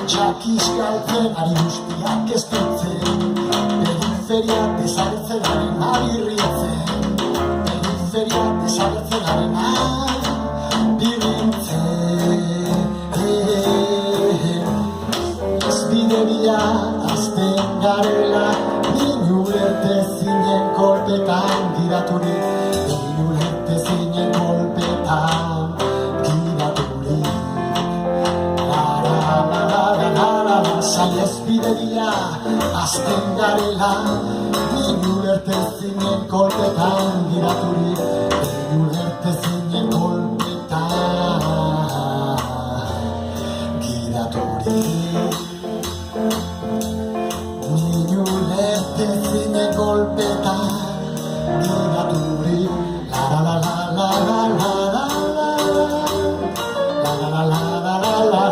Txakiskaltzen ari guztiak ez ditzen, periferia desagertzen ari nabirritzen, periferia desagertzen ari nabirritzen. Ez bideria azten garela, inulerte zinen kolpetan giraturik, inulerte zinen kolpetan giraturik. Zaiez bideria azten garela, inulerte zinen kolpetan giraturik, inulerte zinen kolpetan giraturik. Inulerte zinen kolpetan giraturik, la la la la la la la la la la la la la la.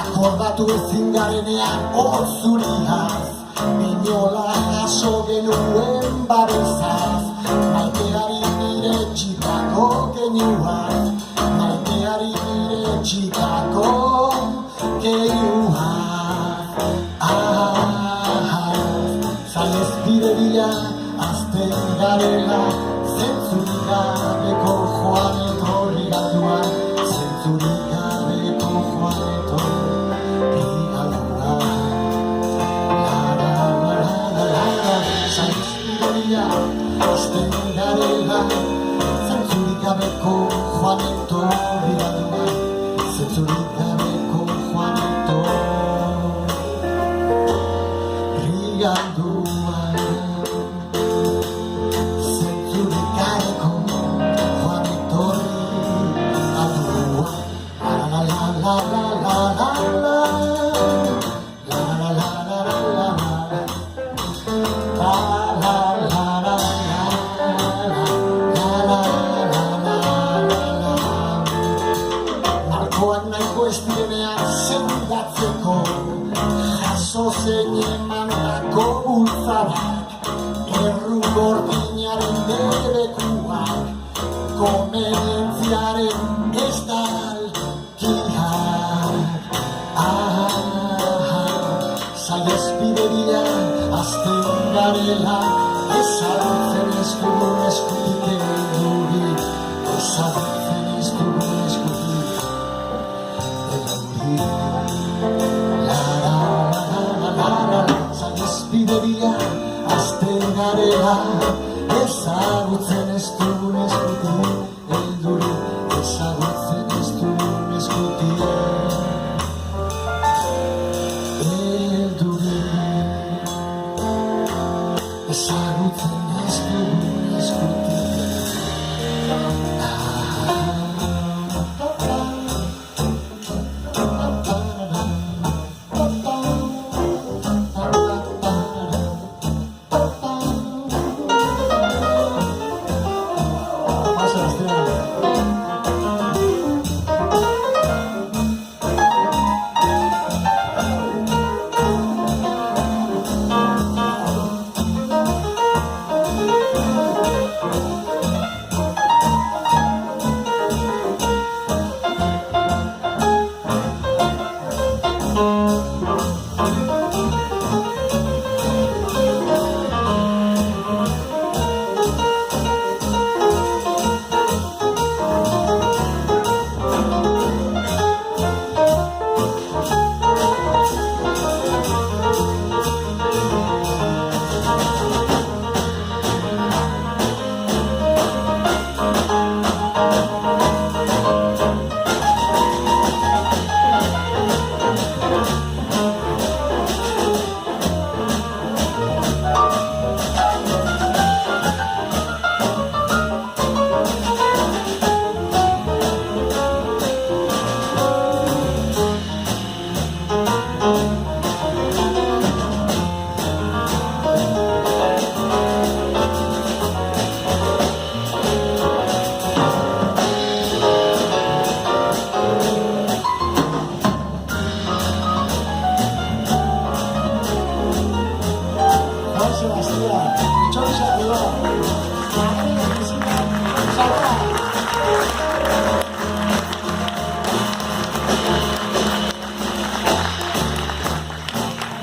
Akordatu ezin garenean hor zuriaz, inola jaso genuen babesaz, maiteari nire txitako genuaz, maiteari nire txitako genuaz. Zaiez bideria azten garela, zentzurik gabeko joan etorri galduan, zentzurik gabeko joan etorri galduan. Zaiez bideria azten garela, zentzurik gabeko joan etorri galduan, zentzurik gabeko joan etorri galduan. La la la la la la la la la la la Markoak nahiko ez direnean sendatzeko, jaso zein emandako bultzadak, erru gordinaren debekuak, komedientziaren ez da Zaiez bideria azten garela, ezagutzen ez dugun eskutik edurik, ezagutzen ez dugun eskutik edurik. Zaiez bideria azten garela, ezagutzen ez dugun eskutik edurik, ezagutzen ez dugun eskutik ezagutzen ez dugun eskutik.